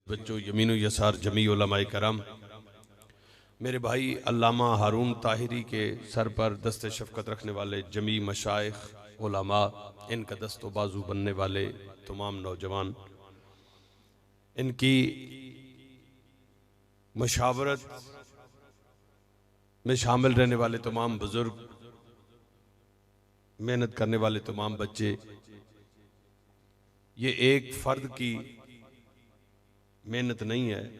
बच्चों, यमीन यसार जमी उलमाए करम, मेरे भाई अल्लामा हारून ताहिरी के सर पर दस्ते शफ़क़त रखने वाले जमी मशाइख़ उलमा, इनका दस्तो बाजू बनने वाले तमाम नौजवान, इनकी मशावरत में शामिल रहने वाले तमाम बुज़ुर्ग, मेहनत करने वाले तमाम बच्चे, ये एक फ़र्द की मेहनत नहीं है।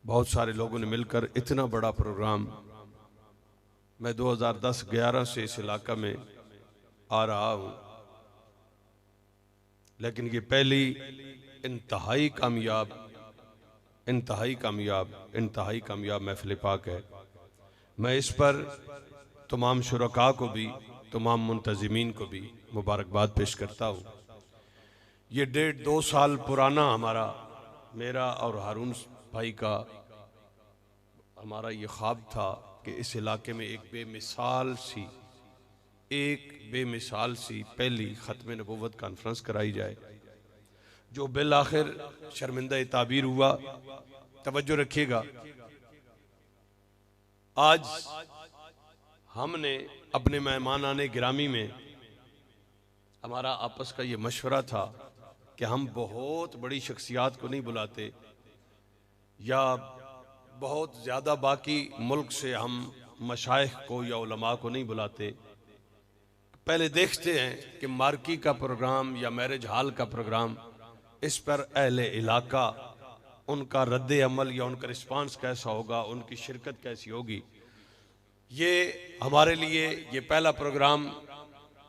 बहुत सारे लोगों ने मिलकर इतना बड़ा प्रोग्राम, मैं 2010-11 से इस इलाका में आ रहा हूँ, लेकिन ये पहली इंतहाई कामयाब महफिल पाक है। मैं इस पर तमाम शुरका को भी, तमाम मुंतज़िमीन को भी मुबारकबाद पेश करता हूँ। ये 1.5-2 साल पुराना मेरा और हारून भाई का हमारा ये ख्वाब था कि इस इलाके में एक बेमिसाल सी पहली ख़त्म नबूवत कॉन्फ्रेंस कराई जाए, जो बिल आखिर शर्मिंदा ताबीर हुआ। तवज्जो रखिएगा, आज हमने अपने मेहमानाने गिरामी में हमारा आपस का ये मशवरा था कि हम बहुत बड़ी शख्सियात को नहीं बुलाते या बहुत ज़्यादा बाकी मुल्क से हम मशाइख को या उलमा को नहीं बुलाते। पहले देखते हैं कि मार्की का प्रोग्राम या मैरिज हॉल का प्रोग्राम, इस पर अहले इलाका, उनका रद्द अमल या उनका रिस्पांस कैसा होगा, उनकी शिरकत कैसी होगी। ये हमारे लिए ये पहला प्रोग्राम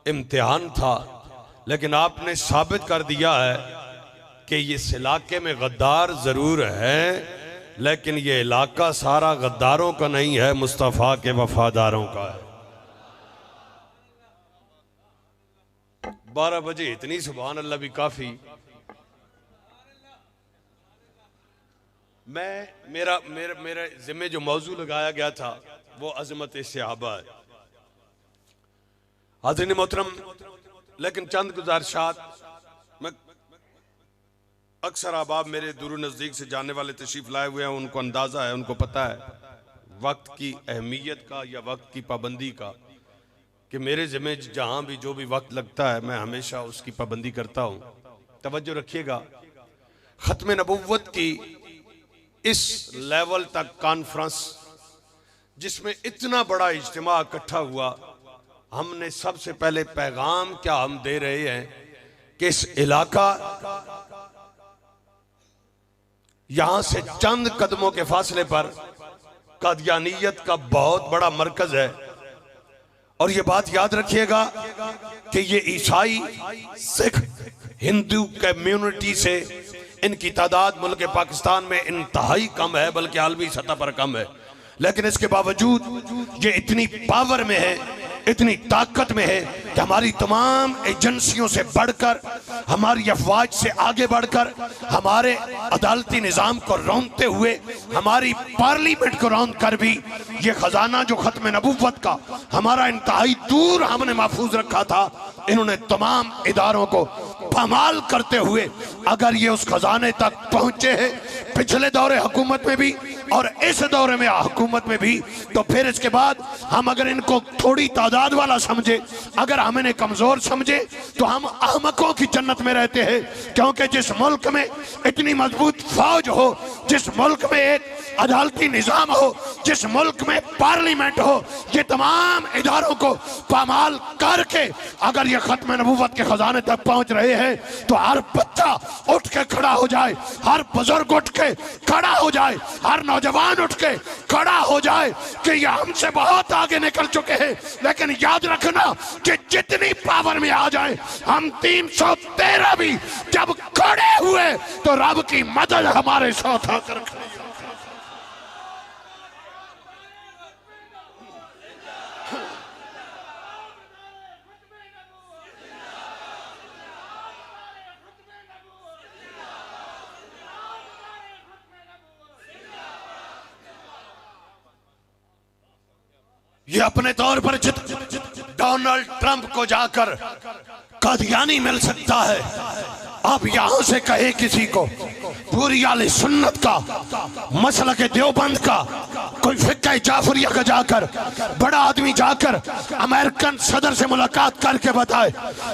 इम्तिहान था, लेकिन आपने साबित कर दिया है कि इस इलाके में गद्दार ज़रूर है, लेकिन ये इलाका सारा गद्दारों का नहीं है, मुस्तफ़ा के वफादारों का है। 12 बजे इतनी सुभान अल्लाह भी काफ़ी। मेरे ज़िम्मे जो मौजू लगाया गया था वो अज़मत सहाबा है। हाज़रीन मोहतरम, लेकिन चंद गुज़ारिशात, मैं अक्सर अहबाब मेरे दूर नज़दीक से जानने वाले तशरीफ़ लाए हुए हैं, उनको अंदाज़ा है, उनको पता है वक्त की अहमियत का या वक्त की पाबंदी का, कि मेरे ज़िम्मे जहाँ भी जो भी वक्त लगता है मैं हमेशा उसकी पाबंदी करता हूँ। तवज्जो रखिएगा, ख़त्म नबूव्वत की इस लेवल तक कॉन्फ्रेंस जिसमें इतना बड़ा इज्तिमा इकट्ठा हुआ, हमने सबसे पहले पैगाम क्या हम दे रहे हैं कि इस इलाका यहां से चंद कदमों के फासले पर कादियानियत का बहुत बड़ा मरकज है। और ये बात याद रखिएगा कि ये ईसाई, सिख, हिंदू कम्युनिटी से इनकी तादाद मुल्क पाकिस्तान में इंतहाई कम है, बल्कि आलमी सतह पर कम है, लेकिन इसके बावजूद ये इतनी पावर में है, इतनी ताकत में है कि हमारी तमाम एजेंसियों से बढ़कर, हमारी अफवाज से आगे बढ़कर, हमारे अदालती निज़ाम को रौंदते हुए, हमारी पार्लियामेंट को रौंद कर भी ये खजाना जो खत्म नबूवत का हमारा इंतहाई दूर हमने महफूज रखा था, इन्होंने तमाम इदारों को पामाल करते हुए अगर ये उस खजाने तक पहुंचे हैं, पिछले दौरे हुकूमत में भी और इस दौरे में हुकूमत में भी, तो फिर इसके बाद हम अगर इनको थोड़ी तादाद वाला समझे, अगर हम इन्हें कमजोर समझे, तो हम अहमकों की जन्नत में रहते हैं। क्योंकि जिस मुल्क में इतनी मजबूत फौज हो, जिस मुल्क में एक अदालती निज़ाम हो, जिस मुल्क में पार्लियामेंट हो, ये तमाम इदारों को पामाल करके अगर ये खत्म नबूवत के खजाने तक पहुंच रहे हैं, तो हर बच्चा उठ के खड़ा हो जाए, हर बुजुर्ग उठ के खड़ा हो जाए, हर नौजवान उठ के खड़ा हो जाए कि ये हमसे बहुत आगे निकल चुके हैं। लेकिन याद रखना कि जितनी पावर में आ जाए, हम 313 भी जब खड़े हुए तो रब की मदद हमारे साथ आकर खड़ी। ये अपने तौर पर डोनाल्ड ट्रंप को जाकर कादियानी मिल सकता है, आप यहां से कहे किसी को पूरी आले सुन्नत का मसला के देवबंद का कोई फिक्का जाफरिया का जाकर बड़ा आदमी जाकर अमेरिकन सदर से मुलाकात करके बताए,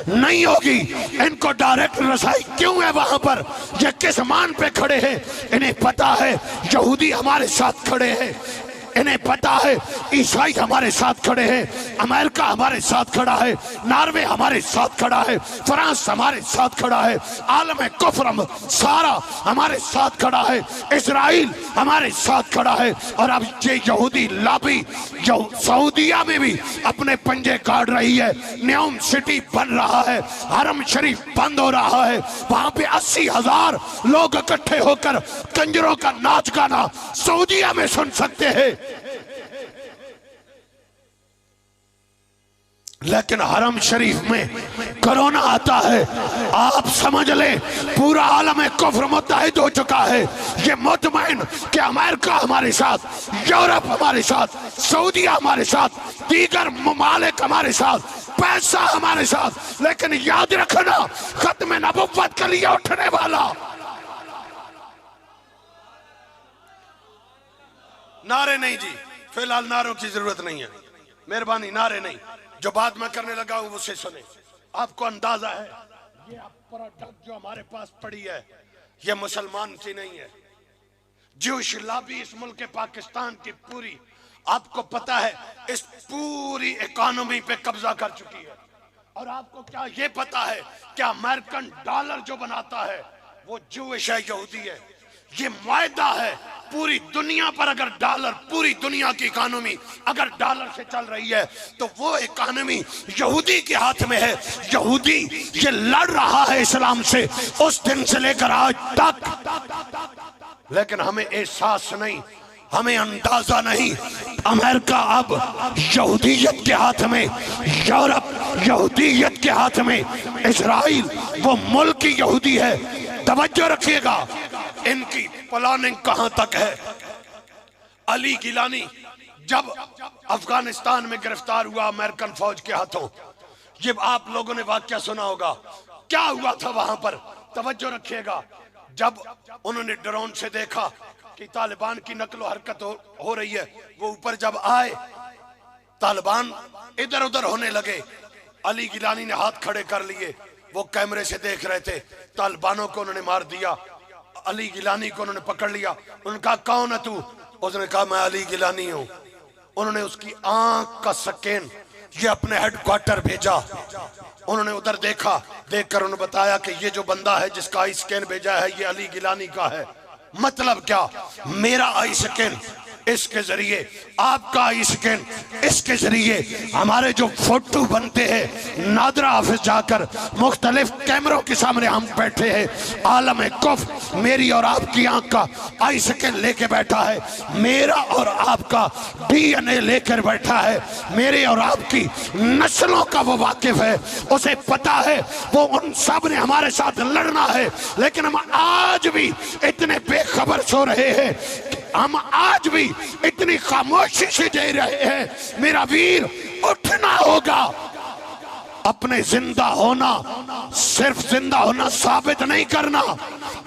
नहीं होगी। इनको डायरेक्ट रसाई क्यों है वहां पर, ये किस मान पे खड़े हैं? इन्हें पता है यहूदी हमारे साथ खड़े हैं, इन्हें पता है ईसाई हमारे साथ खड़े हैं, अमेरिका हमारे साथ खड़ा है, नॉर्वे हमारे साथ खड़ा है, फ्रांस हमारे साथ खड़ा है, आलम कुफ्र सारा हमारे साथ खड़ा है, इजराइल हमारे साथ खड़ा है। और अब ये यहूदी लॉबी सऊदीया में भी अपने पंजे काट रही है। न्यूम सिटी बन रहा है, हरम शरीफ बंद हो रहा है, वहां पे 80,000 लोग इकट्ठे होकर कंजरों का नाच गाना सऊदीया में सुन सकते हैं। लेकिन हरम शरीफ में कोरोना आता है, आप समझ ले पूरा आलम कुफ्र मुत्तहिद हो चुका है। ये मुतमईन कि अमेरिका हमारे साथ, यूरोप हमारे साथ, सऊदीया हमारे साथ, दीगर ममालिक हमारे साथ, पैसा हमारे साथ। लेकिन याद रखना खत्म नबुव्वत के लिए उठने वाला नारे नहीं जी, फिलहाल नारों की जरूरत नहीं है, मेहरबानी नारे नहीं। जो बात मैं करने लगा हूं उसे सुने। आपको अंदाजा है ये प्रोडक्ट जो हमारे पास पड़ी है ये मुसलमान की नहीं है, ज्यूश लॉबी इस मुल्क पाकिस्तान की पूरी, आपको पता है इस पूरी इकोनॉमी पे कब्जा कर चुकी है। और आपको क्या ये पता है कि अमेरिकन डॉलर जो बनाता है वो ज्यूश है, यहूदी है। ये मुआहदा है पूरी दुनिया पर, अगर डॉलर, पूरी दुनिया की इकोनॉमी अगर डॉलर से चल रही है तो वो इकोनॉमी यहूदी के हाथ में है। यहूदी ये लड़ रहा है इस्लाम से उस दिन से लेकर आज तक, लेकिन हमें एहसास नहीं, हमें अंदाजा नहीं। अमेरिका अब यहूदियत के हाथ में, यूरोप यहूदियत के हाथ में, इजराइल वो मुल्क की यहूदी है। तवज्जो रखिएगा इनकी प्लानिंग कहां तक है। अली गिलानी जब अफगानिस्तान में गिरफ्तार हुआ अमेरिकन फौज के हाथों, ये आप लोगों ने वाकया सुना होगा, क्या हुआ था वहां पर। तवज्जो रखिएगा, जब उन्होंने ड्रोन से देखा कि तालिबान की नकलो हरकत हो रही है, वो ऊपर जब आए तालिबान इधर उधर होने लगे, अली गिलानी ने हाथ खड़े कर लिए, वो कैमरे से देख रहे थे, तालिबानों को उन्होंने मार दिया। अली गिलानी को उन्होंने पकड़ लिया, उन्होंने कहा कौन है तू? उसने कहा मैं अली गिलानी हूं। उन्होंने उसकी आंख का स्कैन ये अपने हेडक्वार्टर भेजा, उन्होंने उधर देखा, देखकर उन्होंने बताया कि ये जो बंदा है जिसका आई स्कैन भेजा है ये अली गिलानी का है। मतलब क्या, मेरा आई स्कैन इसके जरिए, आपका आई स्कैन इसके जरिए, हमारे जो फोटो बनते हैं नादरा ऑफिस जाकर मुख्तलिफ कैमरों के सामने हम बैठे हैं, आलम कुफ्र मेरी और आपकी आंख का आई स्कैन लेके बैठा है, मेरा और आपका DNA लेकर बैठा है, मेरे और आपकी नस्लों का वो वाकिफ है, उसे पता है वो उन सब ने हमारे साथ लड़ना है। लेकिन हम आज भी इतने बेखबर सो रहे हैं, हम आज भी इतनी खामोशी से जी रहे हैं। मेरा वीर उठना होगा, अपने जिंदा होना, सिर्फ जिंदा होना साबित नहीं करना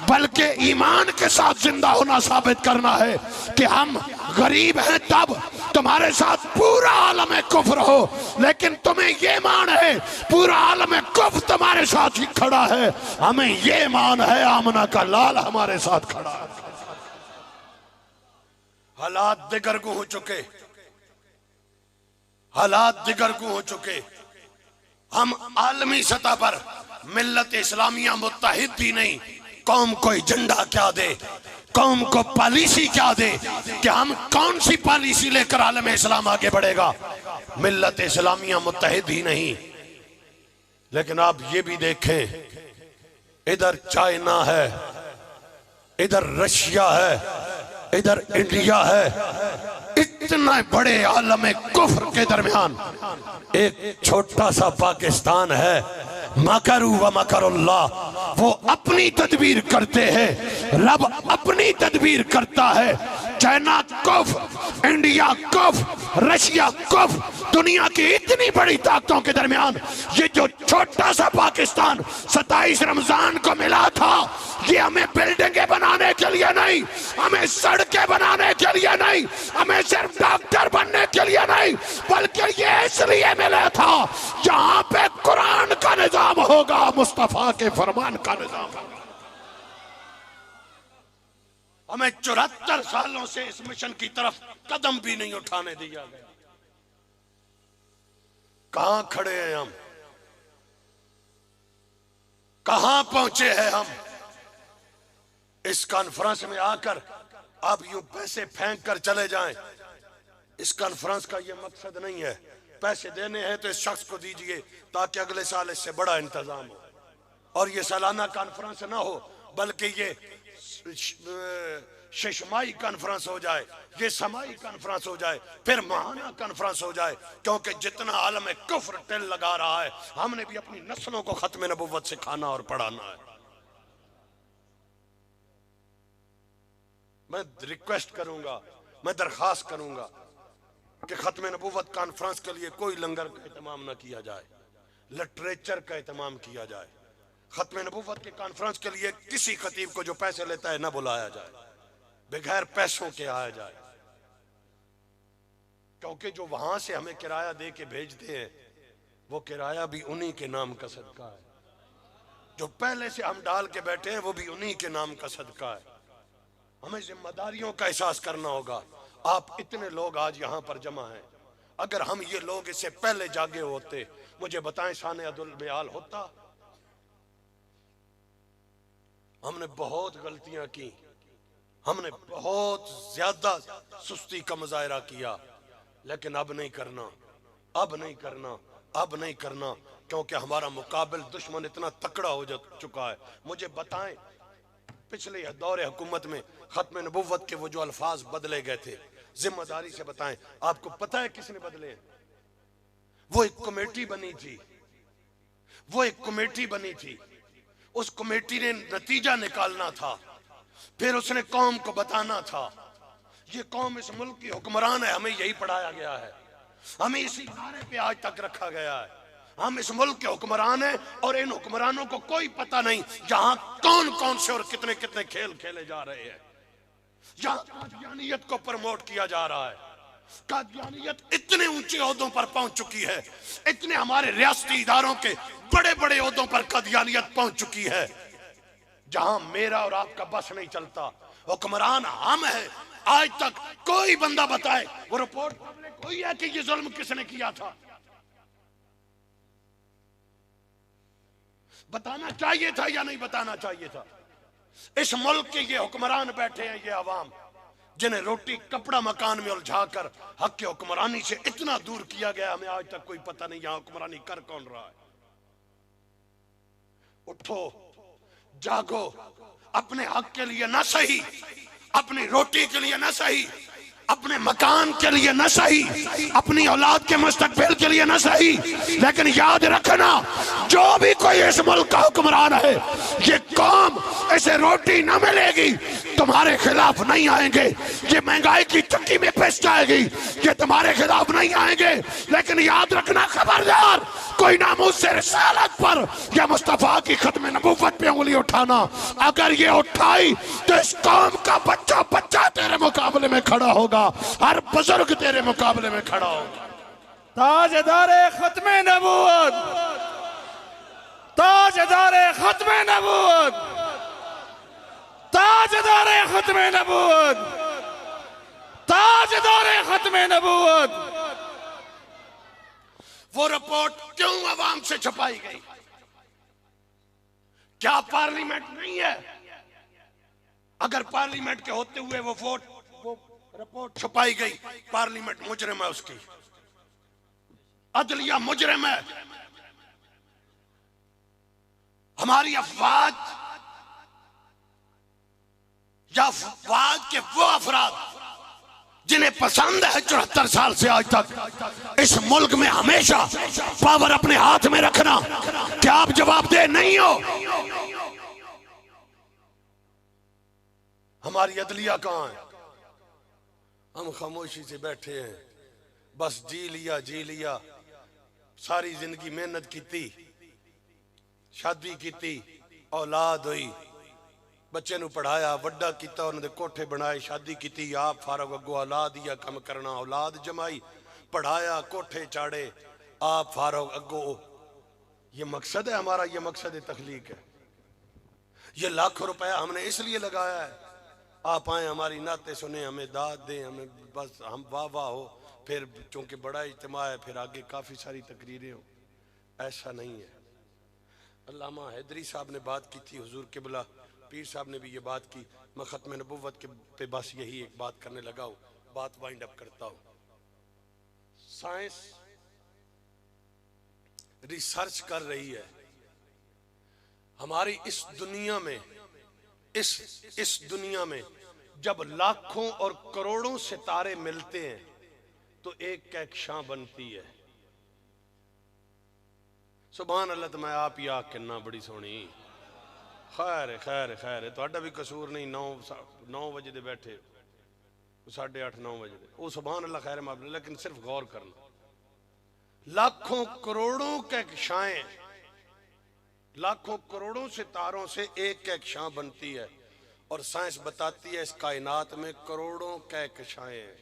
बल्कि ईमान के साथ जिंदा होना साबित करना है कि हम गरीब हैं तब तुम्हारे साथ पूरा आलम कुफ्र हो, लेकिन तुम्हें ये मान है पूरा आलम कुफ्र तुम्हारे साथ ही खड़ा है। हमें ये मान है आमना का लाल हमारे साथ खड़ा है। हालात दिगरगू हो चुके, हालात दिगरगू हो चुके। हम आलमी सतह पर मिल्लत इस्लामिया मुत्तहिद भी नहीं, कौम को एजेंडा क्या दे, कौम को पॉलिसी क्या दे कि हम कौन सी पॉलिसी लेकर आलम इस्लाम आगे बढ़ेगा। मिल्लत इस्लामिया मुत्तहिद ही नहीं। लेकिन आप ये भी देखें, इधर चाइना है, इधर रशिया है, इधर इंडिया है, इतना बड़े आलम कुफ्र के दरमियान एक छोटा सा पाकिस्तान है। मकरू व मकरुल्लाह, वो अपनी तदबीर करते हैं, रब अपनी तदबीर करता है। चाइना कुफ, इंडिया कुफ, रशिया कुफ, दुनिया की इतनी बड़ी ताकतों के दरमियान ये जो छोटा सा पाकिस्तान 27 रमजान को मिला था, ये हमें बिल्डिंगें बनाने के लिए नहीं, हमें सड़कें बनाने के लिए नहीं, हमें सिर्फ डॉक्टर बनने के लिए नहीं, बल्कि ये इसलिए मिला था जहां पे कुरान का निजाम होगा, मुस्तफा के फरमान का निजाम होगा। हमें 74 सालों से इस मिशन की तरफ कदम भी नहीं उठाने दिया गया। कहां खड़े हैं हम, कहां पहुंचे हैं हम। इस कॉन्फ्रेंस में आकर आप यूं पैसे फेंक कर चले जाएं, इस कॉन्फ्रेंस का यह मकसद नहीं है। पैसे देने हैं तो इस शख्स को दीजिए ताकि अगले साल इससे बड़ा इंतजाम हो, और ये सालाना कॉन्फ्रेंस ना हो बल्कि ये शशमाई कॉन्फ्रेंस हो जाए, ये समाई कॉन्फ्रेंस हो जाए, फिर माहाना कॉन्फ्रेंस हो जाए। क्योंकि जितना आलम में कुफ्र टिल लगा रहा है, हमने भी अपनी नस्लों को खत्म नबुव्वत सिखाना और पढ़ाना है। मैं रिक्वेस्ट करूंगा, मैं दरखास्त करूंगा कि खत्म नबुव्वत कॉन्फ्रेंस के लिए कोई लंगर का एहतमाम न किया जाए, लिटरेचर का एहतमाम किया जाए। खत्म नबुव्वत के कॉन्फ्रेंस के लिए किसी खतीब को जो पैसे लेता है न बुलाया जाए, बगैर पैसों के आया जाए। क्योंकि जो वहां से हमें किराया दे के भेजते हैं वो किराया भी उन्हीं के नाम का सदका है, जो पहले से हम डाल के बैठे हैं वो भी उन्हीं के नाम का सदका है। हमें जिम्मेदारियों का एहसास करना होगा। आप इतने लोग आज यहाँ पर जमा हैं, अगर हम ये लोग इससे पहले जागे होते, मुझे बताएं शान अदुल बयाल होता। हमने बहुत गलतियां की, हमने बहुत ज्यादा सुस्ती का मुजाहरा किया, लेकिन अब नहीं करना, अब नहीं करना, अब नहीं करना, क्योंकि हमारा मुकाबिल दुश्मन इतना तकड़ा हो चुका है। मुझे बताएं, पिछले दौरे हुकूमत में खत्म नबुव्वत के वो जो अल्फाज बदले गए थे, जिम्मेदारी से बताएं, आपको पता है किसने बदले? वो एक कमेटी बनी थी, वो एक कमेटी बनी थी, उस कमेटी ने नतीजा निकालना था, फिर उसने कौम को बताना था। ये कौम इस मुल्क की हुक्मरान है, हमें यही पढ़ाया गया है, हमें इसी नारे पे आज तक रखा गया है। हम इस मुल्क के हुक्मरान हैं और इन हुक्मरानों को कोई पता नहीं यहाँ कौन कौन से और कितने कितने खेल खेले जा रहे हैं। यहाँ कादियानियत को प्रमोट किया जा रहा है। कादियानियत इतने ऊंचे ओहदों पर पहुंच चुकी है, इतने हमारे रियासती इदारों के बड़े बड़े ओहदों पर कादियानियत पहुंच चुकी है, जहां मेरा और आपका बस नहीं चलता। हुक्मरान हम हैं। आज तक कोई बंदा बताए वो रिपोर्ट पब्लिक हुई है कि ये जुल्म किसने किया था? बताना चाहिए था या नहीं बताना चाहिए था? इस मुल्क के ये हुक्मरान बैठे हैं, ये अवाम, जिन्हें रोटी कपड़ा मकान में उलझाकर हक के हुक्मरानी से इतना दूर किया गया, हमें आज तक कोई पता नहीं यहां हुक्मरानी कर कौन रहा है। उठो, जागो, अपने हक के लिए ना सही, अपनी रोटी के लिए ना सही, अपने मकान के लिए न सही, अपनी औलाद के मुस्तकबिल के लिए न सही, लेकिन याद रखना जो भी कोई इस मुल्क का हुक्मरान है, ये कौम इसे रोटी न मिलेगी तुम्हारे खिलाफ नहीं आएंगे। ये महंगाई की चक्की में पिस जाएगी, ये तुम्हारे खिलाफ नहीं आएंगे, लेकिन याद रखना खबरदार कोई नामूस से रिसालत पर या मुस्तफा की खत्म नबुव्वत पे उंगली उठाना, अगर ये उठाई तो इस कौम का बच्चा बच्चा तेरे मुकाबले में खड़ा होगा, हर बुजुर्ग तेरे मुकाबले में खड़ा होगा। ताजदारे खत्म नबुव्वत, ताजदारे खत्म नबुव्वत, ताजदारे खत्म नबुव्वत, ताजदारे खत्म नबुव्वत। वो रिपोर्ट क्यों अवाम से छुपाई गई? क्या पार्लियामेंट नहीं है? अगर पार्लियामेंट के होते हुए वो रिपोर्ट छुपाई गई, पार्लियामेंट मुजरिम है, उसकी अदलिया मुजरिम है। हमारी अफवाज या अफवाज के वो अफराद जिन्हें पसंद है 74 साल से आज तक इस मुल्क में हमेशा पावर अपने हाथ में रखना, क्या आप जवाबदेह नहीं हो? हमारी अदलिया कहां है? हम खामोशी से बैठे हैं, बस जी लिया, सारी जिंदगी मेहनत की, शादी की, औलाद हुई, बच्चे नू पढ़ाया, वड्डा किया, उन्होंने कोठे बनाए, शादी की, आप फारग अगो औलाद या कम करना, औलाद जमाई, पढ़ाया, कोठे चाड़े, आप फारग अगो। ये मकसद है हमारा, ये मकसद तखलीक है। ये लाखों रुपया हमने इसलिए लगाया है, आप आए हमारी नाते सुने, हमें दाद दें, हमें बस हम वाह वाह हो, फिर चूंकि बड़ा इज्तिमा है फिर आगे काफ़ी सारी तकरीरें हो। ऐसा नहीं है। अल्लामा हैदरी साहब ने बात की थी, हुजूर किबला पीर साहब ने भी ये बात की। मैं ख़त्म नबुव्वत के पे बस यही एक बात करने लगा हूँ, बात वाइंड अप करता हूँ। साइंस रिसर्च कर रही है हमारी इस दुनिया में, इस दुनिया में जब लाखों और करोड़ों सितारे मिलते हैं तो एक कहकशां बनती है। सुभान अल्लाह। तो मैं आप ही आख किन्ना बड़ी सोहनी। खैर खैर खैर तुहाडा भी कसूर नहीं। 9 बजे दे बैठे, 8:30 9 बजे दे, वो सुभान अल्लाह खैर मामले। लेकिन सिर्फ गौर करना, लाखों करोड़ों कहकशाएं, लाखों करोड़ों सितारों से एक कहकशां बनती है। और साइंस बताती है इस कायनात में करोड़ों कहकशाएं हैं।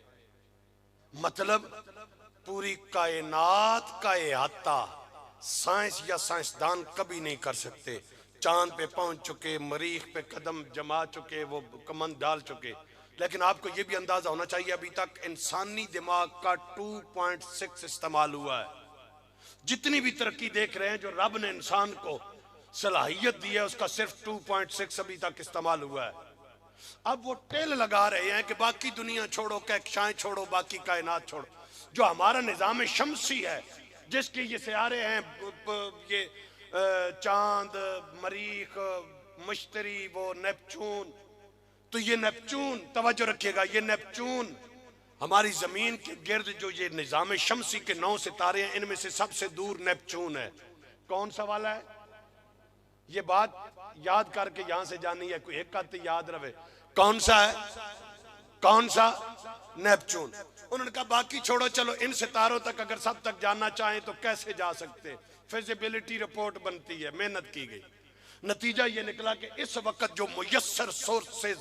मतलब पूरी कायनात का अहाता साइंस या साइंसदान कभी नहीं कर सकते। चांद पे पहुंच चुके, मरीख पे कदम जमा चुके, वो कमंद डाल चुके। लेकिन आपको ये भी अंदाजा होना चाहिए अभी तक इंसानी दिमाग का 2.6 इस्तेमाल हुआ है। जितनी भी तरक्की देख रहे हैं जो रब ने इंसान को सलाहियत दी है उसका सिर्फ 2.6 अभी तक इस्तेमाल हुआ है। अब वो टेल लगा रहे हैं कि बाकी दुनिया छोड़ो, कहकशाएं छोड़ो, बाकी कायनात छोड़ो। जो हमारा निजाम शमसी है, जिसके ये सियारे हैं, ये चांद, मरीख, मुश्तरी, वो नेपचून, तो ये नेपचून, तवज्जो रखिएगा, ये नेपचून हमारी जमीन के गिर्द जो ये निजाम शमसी के 9 सितारे हैं, इनमें से सबसे दूर नेपचून है। कौन सा वाला है? ये बात याद करके यहां से जानी है, कोई एक आती याद रहे। कौन सा है? कौन सा? नेपचून। उन्होंने कहा बाकी छोड़ो, चलो इन सितारों तक अगर सब तक जाना चाहें तो कैसे जा सकते? फिजिबिलिटी रिपोर्ट बनती है, मेहनत की गई, नतीजा ये निकला कि इस वक्त जो मुयस्सर सोर्सेज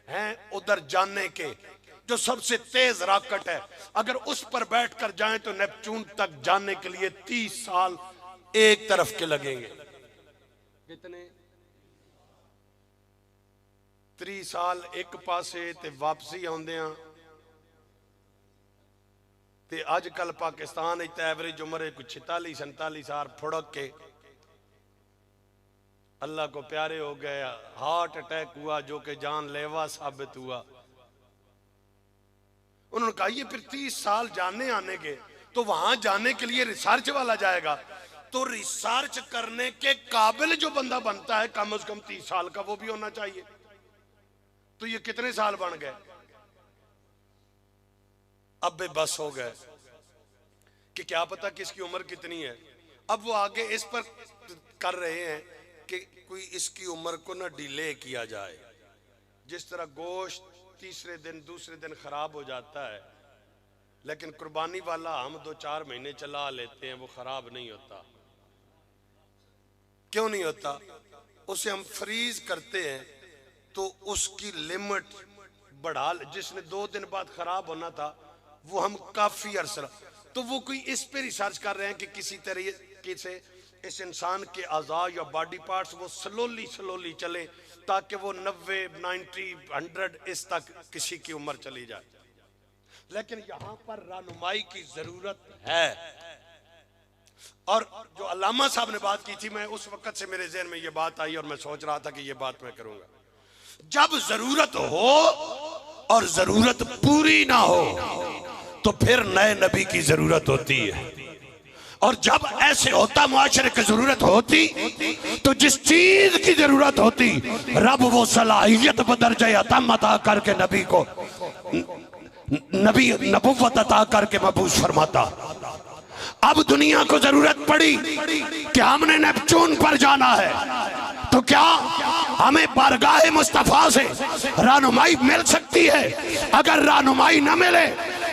हैं उधर जाने के, जो सबसे तेज रॉकेट है, अगर उस पर बैठकर जाएं तो नेपचून तक जाने के लिए 30 साल एक तरफ के लगेंगे। कितने? 30 साल एक पासे ते वापसी आउंदियां ते अजकल पाकिस्तान एवरेज उम्र है कुछ 46-47 साल फुड़क के अल्लाह को प्यारे हो गए, हार्ट अटैक हुआ जो कि जानलेवा साबित हुआ। उन्होंने कहा ये फिर 30 साल जाने आने के, तो वहां जाने के लिए रिसर्च वाला जाएगा, तो रिसर्च करने के काबिल जो बंदा बनता है कम से कम 30 साल का वो भी होना चाहिए। तो ये कितने साल बन गए? अब बेबस हो गए कि क्या पता किसकी उम्र कितनी है। अब वो आगे इस पर कर रहे हैं कि कोई इसकी उम्र को ना डिले किया जाए। जिस तरह गोश्त तीसरे दिन दूसरे दिन खराब हो जाता है, लेकिन कुर्बानी वाला हम 2-4 महीने चला लेते हैं, वो खराब नहीं होता। क्यों नहीं होता? उसे हम फ्रीज करते हैं तो उसकी लिमिट बढ़ा, जिसने 2 दिन बाद खराब होना था वो हम काफी अरसा, तो वो कोई इस पे रिसर्च कर रहे हैं कि किसी तरीके से इस इंसान के अज़ा या बॉडी पार्ट्स वो स्लोली चले ताकि वो 90, 90, 100 इस तक किसी की उम्र चली जाए। लेकिन यहां पर रहनुमाई की जरूरत है। और जो अल्लामा साहब ने बात की थी, मैं उस वक्त से मेरे ज़हन में ये बात आई और मैं सोच रहा था कि ये बात मैं करूंगा। जब जरूरत हो और जरूरत पूरी ना हो तो फिर नए नबी की जरूरत होती है। और जब ऐसे होता मुआशरे की जरूरत होती तो जिस चीज की जरूरत होती रब वो सलाहियत बदरजा अतम अता करके नबी को नबी नबुव्वत अता करके मबूस फरमाता। अब दुनिया को जरूरत पड़ी कि हमने नेपचून पर जाना है, तो क्या हमें बारगाह मुस्तफा से रहनुमाई मिल सकती है। अगर रहनुमाई न मिले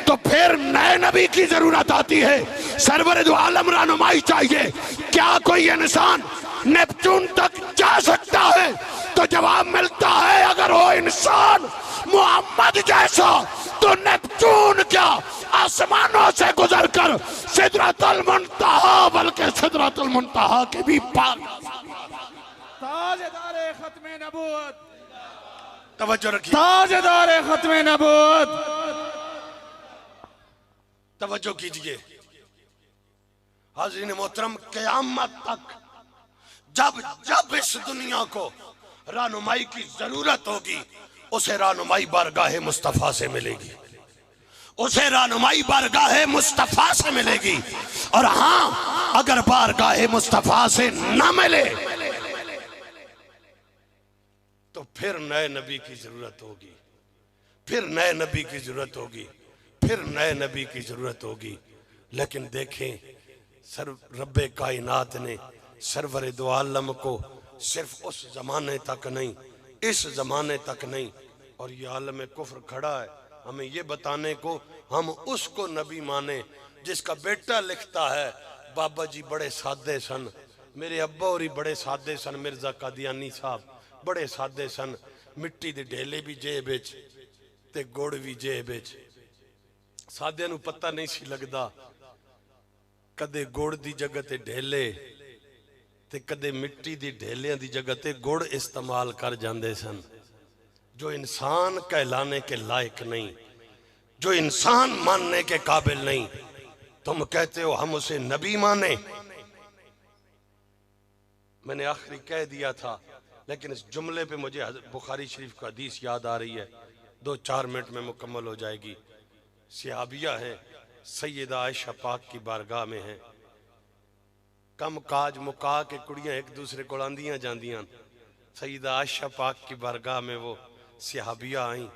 तो फिर नए नबी की जरूरत आती है। सरवर दो आलम रहनुमाई चाहिए। क्या कोई इंसान नेपच्यून तक जा सकता है? तो जवाब मिलता है, अगर वो इंसान मोहम्मद जैसा तो नेपच्यून क्या आसमानों से गुजरकर सिदरतुल मुंतहा, बल्कि सिदरतुल मुंतहा के भी पार। ताजदारे खत्मे नबूवत, तवज्जो रखिए, ताजदारे खत्मे नबूवत, तवज्जो कीजिए। हाज़रीन मोहतरम, क़यामत तक जब जब इस दुनिया को रहनुमाई की जरूरत होगी, उसे रहनुमाई बारगाह मुस्तफा से मिलेगी, उसे रहनुमाई बारगाह मुस्तफा से मिलेगी। और हाँ, अगर बारगाह मुस्तफा से न मिले तो फिर नए नबी की जरूरत होगी, फिर नए नबी की जरूरत होगी, फिर नए नबी की जरूरत होगी। लेकिन देखें, रब्बे कायनात ने सरवर दो आलम को सिर्फ उस जमाने तक नहीं, इस जमाने तक नहीं, और ये आलम कुफ्र खड़ा है हमें ये बताने को हम उसको नबी माने जिसका बेटा लिखता है, बाबा जी बड़े सादे सन, मेरे अब्बा और बड़े सादे सन, मिर्जा कादियानी साहब बड़े सादे सन, मिट्टी दे ढेले भी जेब विच ते गुड़ भी जेब विच। सादियां नूं पता नहीं सी लगदा, कदे गुड़ दी जगह ते ढेले ते कदे मिट्टी दी ढेलियां दी जगह ते गुड़ इस्तेमाल कर जाते सन। जो इंसान कहलाने के लायक नहीं, जो इंसान मानने के काबिल नहीं, तुम कहते हो हम उसे नबी माने। मैंने आखिरी कह दिया था, लेकिन इस जुमले पे मुझे बुखारी शरीफ का हदीस याद आ रही है, 2-4 मिनट में मुकम्मल हो जाएगी। सहाबिया हैं, सैयदा आयशा पाक की बारगाह में हैं, कम काज मुका के कुड़ियां एक दूसरे को आंदियां जांदियां। सैयदा आयशा पाक की बारगाह में वो सहाबिया आई,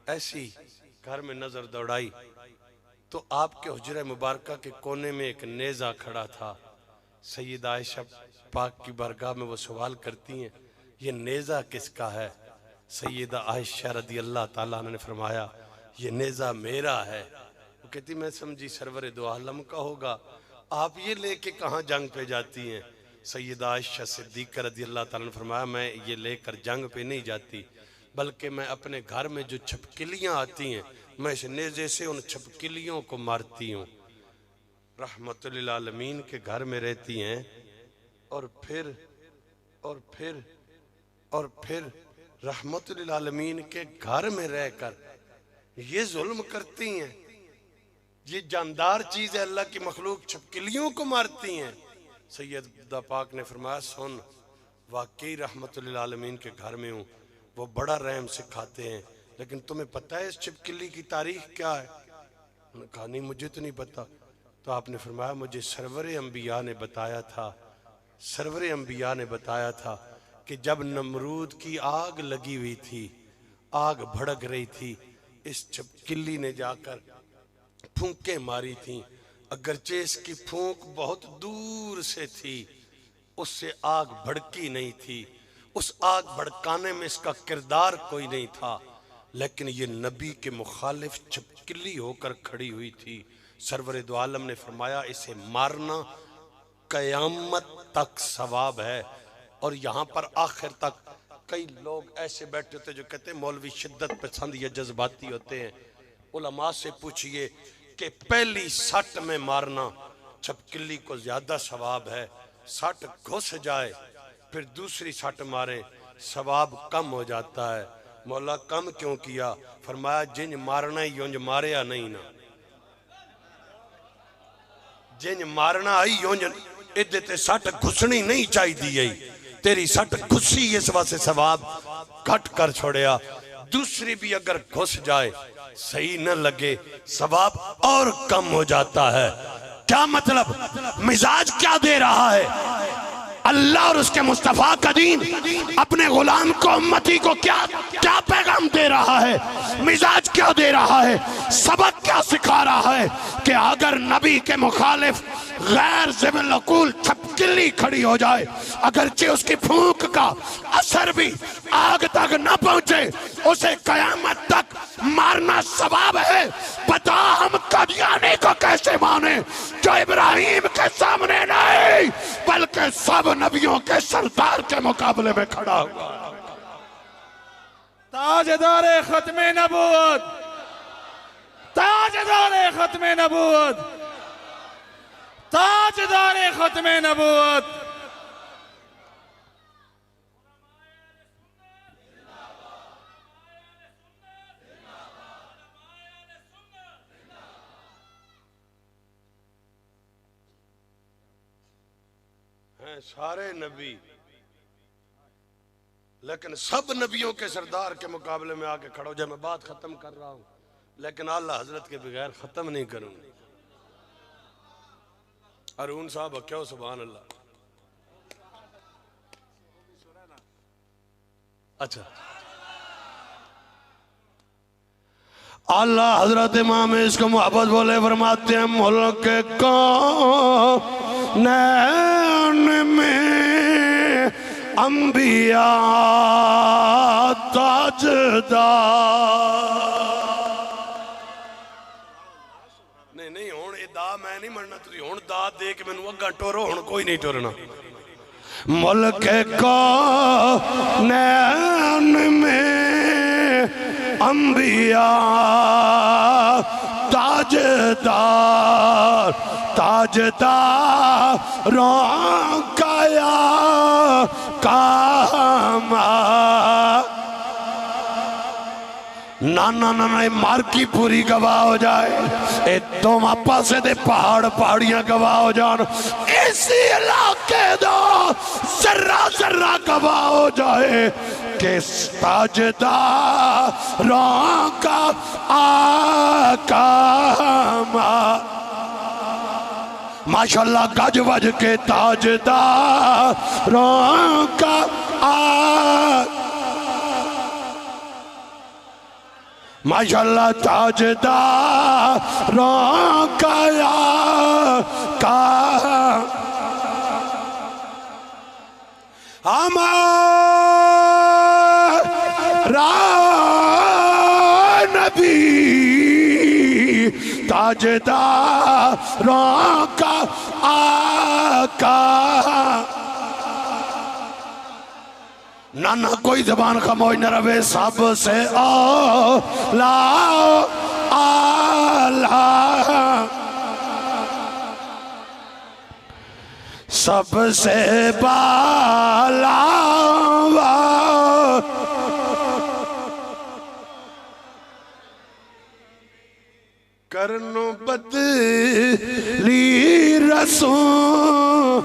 ऐसी घर में नजर दौड़ाई तो आपके हुजरे मुबारका के कोने में एक नेजा खड़ा था। सैयदा आयशा पाक की बारगाह में वो सवाल करती हैं, ये नेजा किसका है? सैयदा आयशा रदी अल्लाह ताला ने फरमाया, ये नेजा मेरा है। वो कहती, मैं समझी सरवर दो आलम का होगा, आप ये लेके कहाँ जंग पे जाती हैं? सैयदा आयशा सिद्दीक़ा रदी अल्लाह ताला ने फरमाया, मैं ये लेकर जंग पे नहीं जाती, बल्कि मैं अपने घर में जो छपकिलियाँ आती हैं, मैं इस नेज़े से उन छपकिलियों को मारती हूँ। रहमतुल्लिल आलमीन के घर में रहती हैं और फिर रहमतुल्लिल आलमीन के घर में रहकर ये जुल्म करती हैं। ये जानदार चीज है, अल्लाह की मखलूक छपकिलियों को मारती हैं। सैयदा पाक ने फरमाया, सुन, वाकई रहमतुल्लिल आलमीन के घर में हूँ, वो बड़ा रहम सिखाते हैं, लेकिन तुम्हें पता है इस छिपकली की तारीख क्या है? उन्होंने कहा, नहीं मुझे तो नहीं पता। तो आपने फरमाया, मुझे सरवर अंबिया ने बताया था, सरवर अंबिया ने बताया था कि जब नमरूद की आग लगी हुई थी, आग भड़क रही थी, इस छिपकली ने जाकर फूंके मारी थी। अगरचे इसकी फूंक बहुत दूर से थी, उससे आग भड़की नहीं थी, उस आग भड़काने में इसका किरदार कोई नहीं था, लेकिन ये नबी के मुखालिफ छिपकली होकर खड़ी हुई थी। सरवर दो आलम ने फरमाया, इसे मारना कयामत तक सवाब है। और यहाँ पर आखिर तक कई लोग ऐसे बैठे होते जो कहते हैं मौलवी शिद्दत पसंद या जज्बाती होते हैं। उलमा से पूछिए कि पहली सट में मारना छिपकली को ज्यादा सवाब है, सट घुस जाए फिर दूसरी सट मारे, सवाब कम हो जाता है। मौला कम क्यों किया? फरमाया, जिंज मारना ही यूंज मारिया नहीं ना, जिंज मारना आई यूंज इदे ते सट घुसनी नहीं चाहिए, तेरी सट घुसी इस वास्ते सवाब कट कर छोड़िया। दूसरी भी अगर घुस जाए सही न लगे, सवाब और कम हो जाता है। क्या मतलब? मिजाज क्या दे रहा है? अल्लाह और उसके मुस्तफा का दीन अपने गुलाम को, उम्मती को क्या क्या पैगाम दे रहा है? मिजाज क्या दे रहा है? सबक क्या सिखा रहा है? कि अगर नबी के मुखालिफ गैर ज़िबल अक़ूल किल्ली खड़ी हो जाए, अगरचे उसकी फूंक का असर भी आग तक न पहुंचे, उसे कयामत तक मारना सवाब है। बता हम कादियानी को कैसे माने जो इब्राहिम के सामने नहीं बल्कि सब नबियों के सरदार के मुकाबले में खड़ा हुआ। ताजदार खत्मे नबूवत, ताजदार खत्मे नबूवत, ताजदार खत्मे नबूवत। हैं सारे नबी, लेकिन सब नबियों के सरदार के मुकाबले में आके खड़ो जाए। मैं बात खत्म कर रहा हूं, लेकिन आला हजरत के बगैर खत्म नहीं करूंगा। अरुण साहब क्यों सुभान अल्लाह। अच्छा, आला हजरत इमाम इसको मोहब्बत बोले फरमाते हैं मुल्क को नैन में अंबिया ताजदार। नहीं हुण ये दा मैं नहीं मनना, तुसीं हुण दा दे के मैनू अग्गा टोरो, हुण कोई नहीं टुरना। मुल्क को नैन में अंबिया ताजदार, ताजदारों काया कामा। ना ना ना ना मार की पूरी गवाह हो जाए, ए तुम पासे दे पहाड़ पहाड़ियां गवाह हो जान, इसी इलाके दो जर्रा जर्रा गवाह हो जाए कि ताजदारों का आका माशाल्लाह गज वज के ताजदारों का माशाल्लाह ताजदारों का हमारा नबी ताजदारों का आका। ना ना कोई जबान खामोश न रहे, सबसे आला आला, सबसे बाला करनो बदली रसूलों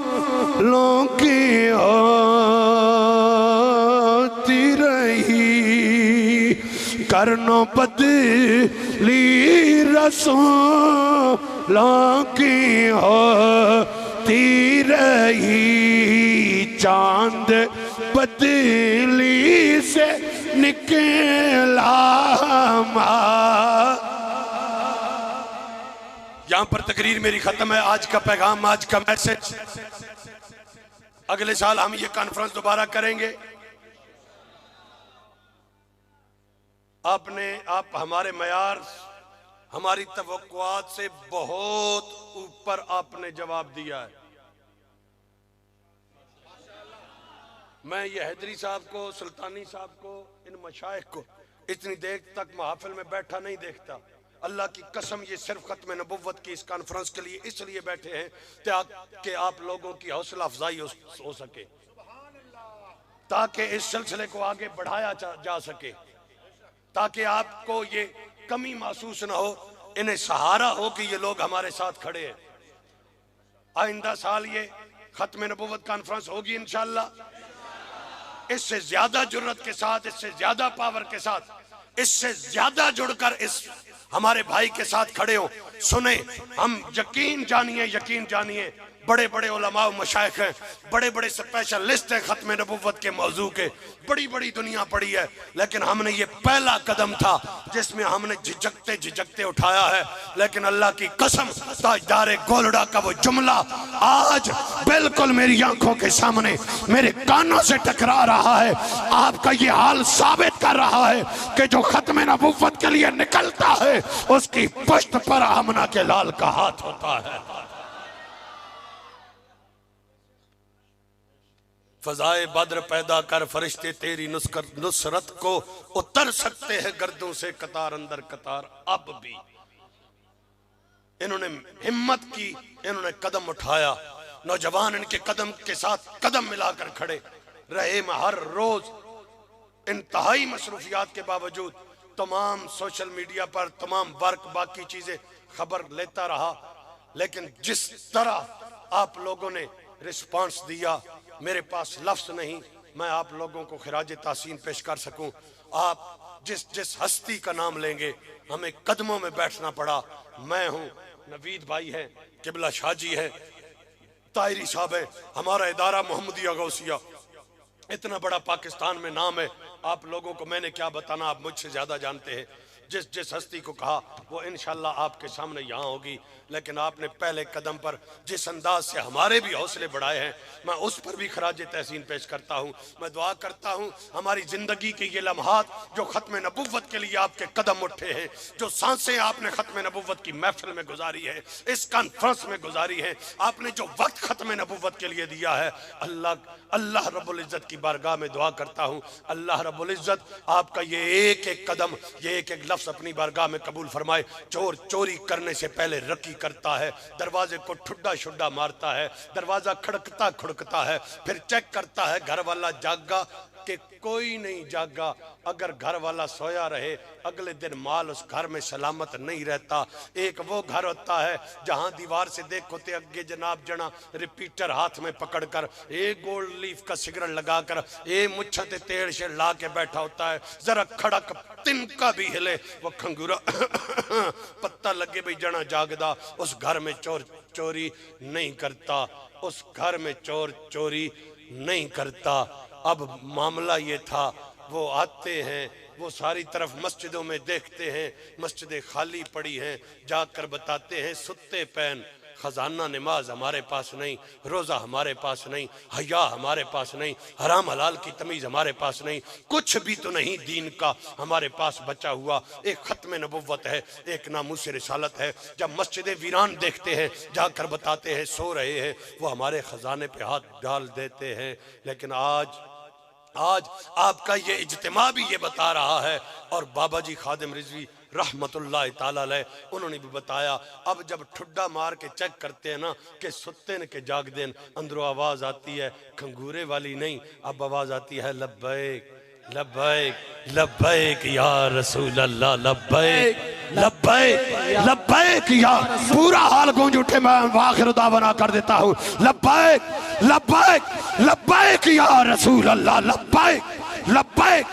की होती रही, करनो बदली रसूलों की होती रही, चांद बदली से निकला। यहां पर तकरीर मेरी खत्म है। आज का पैगाम, आज का मैसेज, अगले साल हम ये कॉन्फ्रेंस दोबारा करेंगे। आप हमारे मयार, हमारी तवक्कुआत से बहुत ऊपर आपने जवाब दिया है। मैं ये हैदरी साहब को, सुल्तानी साहब को, इन मशाइख को इतनी देर तक महफिल में बैठा नहीं देखता। अल्लाह की कसम, ये सिर्फ खत्म नबुव्वत की इस कॉन्फ्रेंस के लिए इसलिए बैठे हैं ताकि आप लोगों की हौसला अफजाई हो सके, ताकि इस सिलसिले को आगे बढ़ाया जा सके, ताकि आपको ये कमी महसूस न हो, इन्हें सहारा हो कि ये लोग हमारे साथ खड़े हैं। आइंदा साल ये खत्म नबुव्वत कॉन्फ्रेंस होगी इंशाअल्लाह। इससे ज्यादा जुर्रत के साथ, इससे ज्यादा पावर के साथ, इससे ज्यादा जुड़कर इस हमारे भाई के साथ खड़े हो। सुने, हम यकीन जानिए बड़े बड़े उलमा मशाइख हैं, बड़े बड़े स्पेशलिस्ट हैं खत्म नबुव्वत के मौजू के, बड़ी बड़ी दुनिया पड़ी है, लेकिन हमने ये पहला कदम था जिसमें हमने झिझकते झिझकते उठाया है। लेकिन अल्लाह की कसम, ताजदार गोलड़ा का वो जुमला आज बिल्कुल मेरी आंखों के सामने मेरे कानों से टकरा रहा है। आपका ये हाल साबित कर रहा है कि जो खत्म नबुव्वत के लिए निकलता है उसकी पुश्त पर आमना के लाल का हाथ होता है। फजाए बद्र पैदा कर फरिश्ते तेरी नुसरत को उतर सकते हैं गर्दों से कतार अंदर कतार। अब भी इन्होंने हिम्मत की, इन्होंने कदम उठाया, नौजवान इनके कदम के साथ कदम मिलाकर खड़े रहे। मैं हर रोज इंतहाई मसरूफियात के बावजूद तमाम सोशल मीडिया पर तमाम वर्क बाकी चीजें खबर लेता रहा, लेकिन जिस तरह आप लोगों ने रिस्पांस दिया, मेरे पास लफ्ज नहीं मैं आप लोगों को खिराज तासीन पेश कर सकूं। आप जिस हस्ती का नाम लेंगे हमें कदमों में बैठना पड़ा। मैं हूं, नवीद भाई है, किबला शाहजी है, तायरी साहब है, हमारा इदारा मोहम्मदिया गौसिया, इतना बड़ा पाकिस्तान में नाम है। आप लोगों को मैंने क्या बताना, आप मुझसे ज्यादा जानते हैं। जिस हस्ती को कहा वो इंशाल्लाह आपके सामने यहाँ होगी, लेकिन आपने पहले कदम पर जिस अंदाज से हमारे भी हौसले बढ़ाए हैं, मैं उस पर भी खराज तहसीन पेश करता हूँ। मैं दुआ करता हूँ हमारी जिंदगी के ये लम्हात जो खत्म नबुव्वत के लिए आपके कदम उठे हैं, जो सांसें आपने खत्म नबुव्वत की महफिल में गुजारी है, इस कॉन्फ्रेंस में गुजारी है, आपने जो वक्त खत्म नबुव्वत के लिए दिया है, अल्लाह रब्बुल इज्जत की बारगाह में दुआ करता हूँ अल्लाह रब्बुल इज्जत आपका ये एक एक कदम, ये एक एक लफ्ज अपनी बारगाह में कबूल फरमाए। चोर चोरी करने से पहले रकी करता है, दरवाजे को ठुड्डा शुड्डा मारता है, दरवाजा खड़कता खुड़कता है, फिर चेक करता है घर वाला जागा कि कोई नहीं जागा। अगर घर वाला सोया रहे अगले दिन माल उस घर में सलामत नहीं रहता। एक वो घर होता है जहां दीवार से देखो ते अगे जनाब जना रिपीटर हाथ में पकड़कर एक गोल्ड लीफ का सिगरेट लगाकर एक मुच्छा ते तेल से ला के बैठा होता है, जरा खड़क तिनका भी हिले वो खंगूरा पत्ता लगे भाई जना जागदा। उस घर में चोर चोरी नहीं करता, उस घर में चोर चोरी नहीं करता। अब मामला ये था, वो आते हैं, वो सारी तरफ मस्जिदों में देखते हैं मस्जिदें खाली पड़ी हैं, जाकर बताते हैं सुत्ते पैन, खजाना नमाज हमारे पास नहीं, रोजा हमारे पास नहीं, हया हमारे पास नहीं, हराम हलाल की तमीज हमारे पास नहीं, कुछ भी तो नहीं दीन का हमारे पास बचा हुआ। एक खत्म नबुव्वत है, एक नामूस रिसालत है। जब मस्जिदें वीरान देखते हैं जाकर बताते हैं सो रहे हैं, वो हमारे खजाने पे हाथ डाल देते हैं। लेकिन आज आपका ये इज्तिमा भी ये बता रहा है, और बाबा जी खादिम रिजवी रहमतुल्लाह ताला अलैह उन्होंने भी बताया। अब जब ठुड्डा मार के चेक करते हैं ना कि सुत्ते न के जाग देन, अंदरों आवाज आती है खंगूरे वाली नहीं, अब आवाज आती है लब्बैक लब्बैक लब्बैक या रसूल अल्लाह, लब्बैक लब्बैक लब्बैक या। पूरा हाल गूंज उठे। मैं आखिर दावना कर देता हूँ लब्बैक लब्बैक लब्बैक या रसूल अल्लाह, लब्बैक लब्बैक